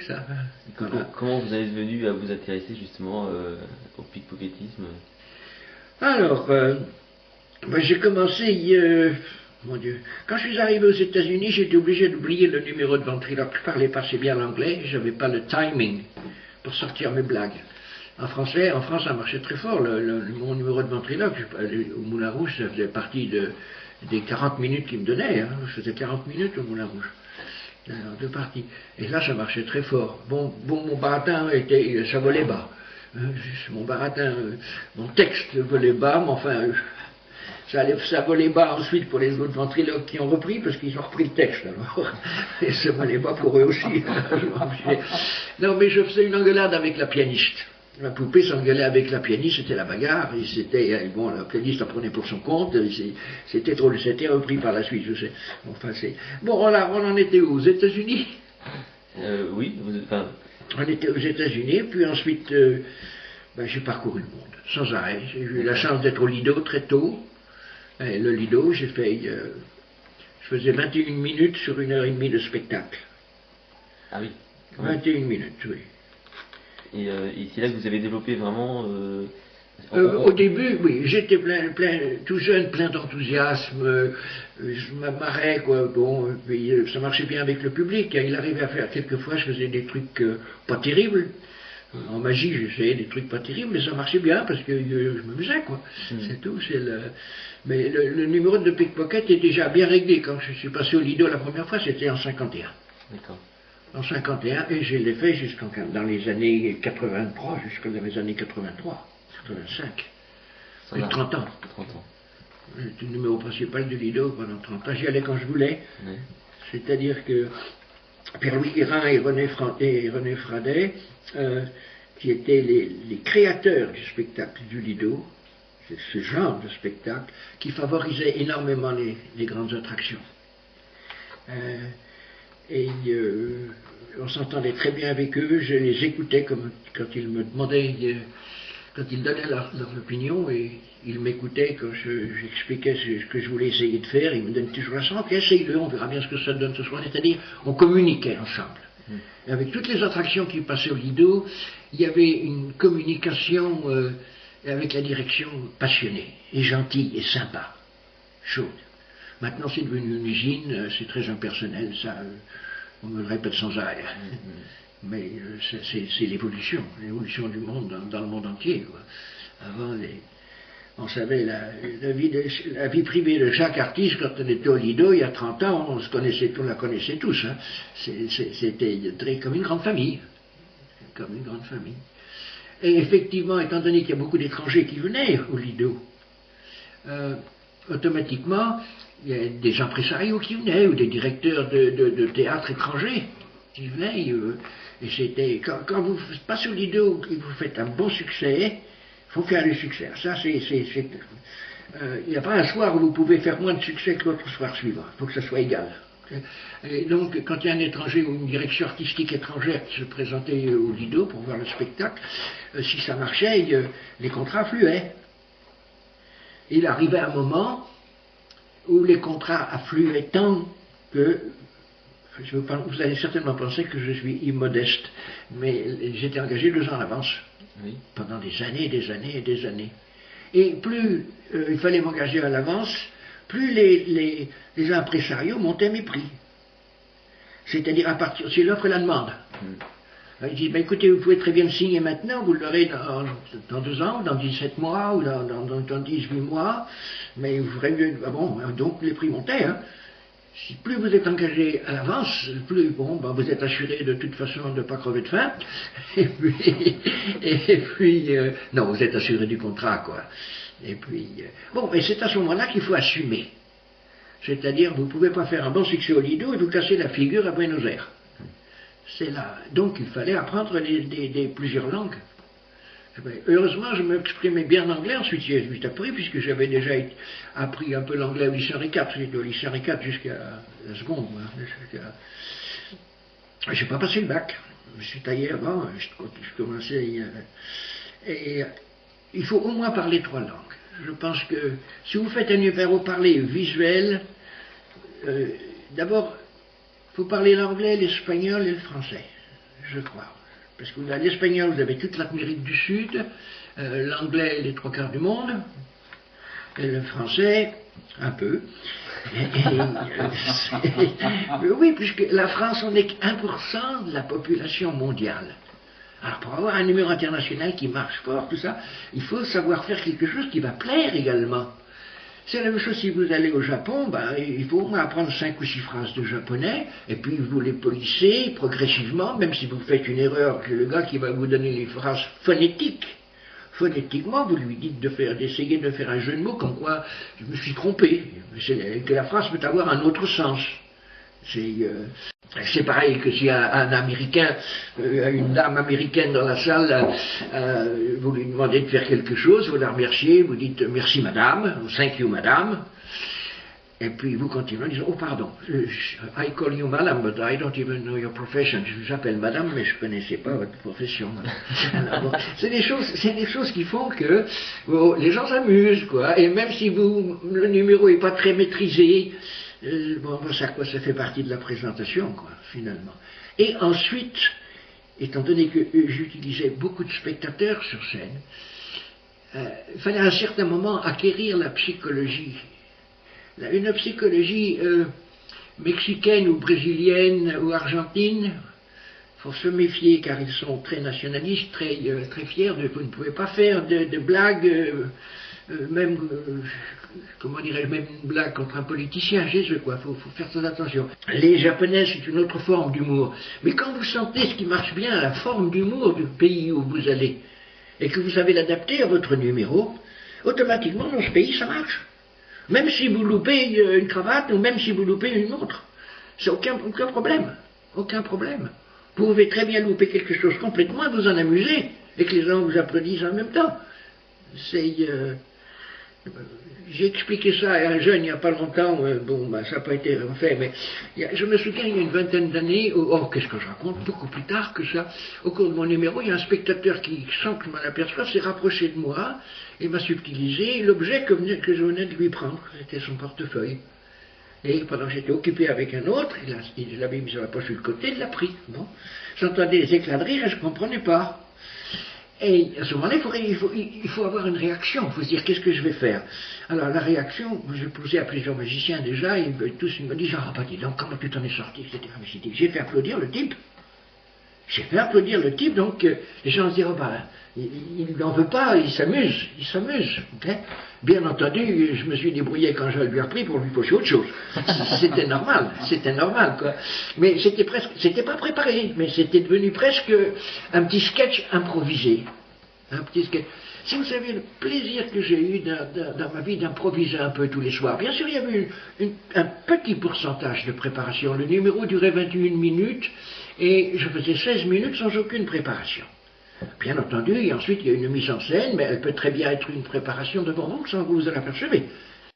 Ça, Comment vous êtes venu à vous intéresser justement au pickpocketisme? Alors, j'ai commencé, mon Dieu, quand je suis arrivé aux États-Unis, j'étais obligé d'oublier le numéro de ventriloque. Je parlais pas assez bien l'anglais, j'avais pas le timing pour sortir mes blagues. En France, ça marchait très fort. Mon numéro de ventriloque, au Moulin Rouge, ça faisait partie des 40 minutes qu'ils me donnaient. Hein. Je faisais 40 minutes au Moulin Rouge. Alors, deux parties. Et là, ça marchait très fort. Bon, mon baratin ça volait bas. Mon baratin, mon texte volait bas, mais enfin, ça volait bas ensuite pour les autres ventriloques qui ont repris, parce qu'ils ont repris le texte alors. Et ça volait bas pour eux aussi. Non, mais je faisais une engueulade avec la pianiste. La poupée s'engueulait avec la pianiste, c'était la bagarre, et c'était, bon, la pianiste en prenait pour son compte, c'était drôle, c'était repris par la suite, je sais. Enfin, bon, voilà, on en était où, aux États-Unis? Oui, On était aux États-Unis, puis ensuite, j'ai parcouru le monde, sans arrêt. J'ai eu la chance d'être au Lido très tôt. Et le Lido, je faisais 21 minutes sur 1h30 de spectacle. Ah oui. 21 minutes, oui. Et c'est là que vous avez développé vraiment... Au début, oui, j'étais tout jeune, plein d'enthousiasme, je m'amarrais, quoi, bon, puis ça marchait bien avec le public, il arrivait à faire, quelquefois je faisais des trucs pas terribles, en magie j'essayais des trucs pas terribles, mais ça marchait bien parce que je m'amusais, quoi, c'est tout, mais le numéro de pickpocket est déjà bien réglé. Quand je suis passé au Lido la première fois, c'était en 51. D'accord. En 51, et je l'ai fait dans les années 83, jusqu'aux années 83, 85. Plus de 30 ans. 30 ans. J'étais le numéro principal du Lido pendant 30 ans. J'y allais quand je voulais. Oui. C'est-à-dire que Pierre-Louis Guérin et René Fradet, qui étaient les créateurs du spectacle du Lido, c'est ce genre de spectacle qui favorisait énormément les grandes attractions. On s'entendait très bien avec eux, je les écoutais quand ils me demandaient, quand ils donnaient leur opinion, et ils m'écoutaient quand j'expliquais ce que je voulais essayer de faire. Ils me donnaient toujours la chance, ok, essaye-le, on verra bien ce que ça donne ce soir. C'est-à-dire, on communiquait ensemble. Et avec toutes les attractions qui passaient au Lido, il y avait une communication avec la direction passionnée, et gentille, et sympa, chaude. Maintenant, c'est devenu une usine, c'est très impersonnel, ça, on me le répète sans arrêt. Mais c'est l'évolution du monde dans le monde entier, quoi. Avant, on savait la vie privée de chaque artiste, quand on était au Lido, il y a 30 ans, on la connaissait tous. Hein. C'était comme une grande famille. Comme une grande famille. Et effectivement, étant donné qu'il y a beaucoup d'étrangers qui venaient au Lido, automatiquement, il y a des impresarios qui venaient, ou des directeurs de théâtre étrangers qui venaient. Et c'était, quand vous passez au Lido et vous faites un bon succès, il faut faire le succès. Ça, il n'y a pas un soir où vous pouvez faire moins de succès que l'autre soir suivant. Il faut que ça soit égal. Et donc, quand il y a un étranger ou une direction artistique étrangère qui se présentait au Lido pour voir le spectacle, si ça marchait, les contrats affluaient. Il arrivait un moment où les contrats affluaient tant que, vous allez certainement penser que je suis immodeste, mais j'étais engagé 2 ans à l'avance, oui. Pendant des années et des années et des années. Et plus il fallait m'engager à l'avance, plus les impresarios montaient mes prix. C'est-à-dire c'est l'offre et la demande. Il dit, écoutez, vous pouvez très bien le signer maintenant, vous l'aurez dans 2 ans, dans 17 mois, ou dans 18 mois, mais vous ferez mieux. Bon, donc les prix montaient. Hein. Si plus vous êtes engagé à l'avance, plus vous êtes assuré de toute façon de ne pas crever de faim. Et puis non, vous êtes assuré du contrat, quoi. Et puis, mais c'est à ce moment-là qu'il faut assumer. C'est-à-dire, vous ne pouvez pas faire un bon succès au Lido et vous casser la figure à Buenos Aires. C'est là. Donc il fallait apprendre plusieurs langues. Heureusement, je m'exprimais bien en anglais, ensuite j'ai vite appris, puisque j'avais déjà appris un peu l'anglais au lycée Henri IV. J'étais au lycée Henri IV jusqu'à la seconde. J'ai pas passé le bac. Je suis taillé avant, je commençais. Et il faut au moins parler 3 langues. Je pense que si vous faites un numéro parlé visuel, d'abord, il faut parler l'anglais, l'espagnol et le français. je crois. Parce que l'espagnol, vous avez toute l'Amérique du Sud, l'anglais, les 3/4 du monde, et le français, un peu. Oui, puisque la France, on n'est que 1% de la population mondiale. Alors pour avoir un numéro international qui marche fort, tout ça, il faut savoir faire quelque chose qui va plaire également. C'est la même chose si vous allez au Japon, ben, il faut au moins apprendre 5 ou 6 phrases de japonais, et puis vous les polissez progressivement, même si vous faites une erreur, que le gars qui va vous donner les phrases phonétiquement, vous lui dites d'essayer de faire un jeu de mots comme quoi je me suis trompé, que la phrase peut avoir un autre sens. C'est pareil que si un Américain, une dame américaine dans la salle, vous lui demandez de faire quelque chose, vous la remerciez, vous dites merci madame, ou thank you madame, et puis vous continuez en disant oh pardon, I call you madame, but I don't even know your profession. Je vous appelle madame, mais je ne connaissais pas votre profession. Alors, bon, c'est des choses qui font que bon, les gens s'amusent, quoi, et même si le numéro n'est pas très maîtrisé, bon, ça fait partie de la présentation, quoi, finalement. Et ensuite, étant donné que j'utilisais beaucoup de spectateurs sur scène, il fallait à un certain moment acquérir la psychologie. Une psychologie mexicaine ou brésilienne ou argentine, il faut se méfier car ils sont très nationalistes, très fiers, vous ne pouvez pas faire de blagues, même une blague contre un politicien chez eux, quoi. Faut faire très attention. Les Japonais, c'est une autre forme d'humour. Mais quand vous sentez ce qui marche bien, la forme d'humour du pays où vous allez, et que vous savez l'adapter à votre numéro, automatiquement dans ce pays ça marche. Même si vous loupez une cravate ou même si vous loupez une montre. C'est aucun problème. Aucun problème. Vous pouvez très bien louper quelque chose complètement et vous en amuser, et que les gens vous applaudissent en même temps. J'ai expliqué ça à un jeune il n'y a pas longtemps, ça n'a pas été refait, mais je me souviens il y a une vingtaine d'années, qu'est-ce que je raconte, beaucoup plus tard que ça, au cours de mon numéro, il y a un spectateur qui, sans que je m'en aperçoive, s'est rapproché de moi et m'a subtilisé l'objet que je venais de lui prendre, c'était son portefeuille. Et pendant que j'étais occupé avec un autre, il l'avait mis sur la poche sur le côté, il l'a pris. Bon. J'entendais des éclats de rire et je ne comprenais pas. Et à ce moment-là, il faut avoir une réaction, il faut se dire qu'est-ce que je vais faire. Alors la réaction, je posais à plusieurs magiciens déjà, et tous ils me disent ah bah dis donc comment tu t'en es sorti, etc. J'ai fait applaudir le type. Donc les gens se disent oh bah il n'en veut pas, il s'amuse. Okay. Bien entendu, je me suis débrouillé quand je lui ai repris pour lui pocher autre chose. C'était normal quoi. Mais c'était pas préparé, mais c'était devenu presque un petit sketch improvisé. Si vous savez le plaisir que j'ai eu dans ma vie d'improviser un peu tous les soirs, bien sûr il y avait un petit pourcentage de préparation. Le numéro durait 21 minutes et je faisais 16 minutes sans aucune préparation. Bien entendu, et ensuite il y a une mise en scène, mais elle peut très bien être une préparation devant vous sans que vous vous en apercevez.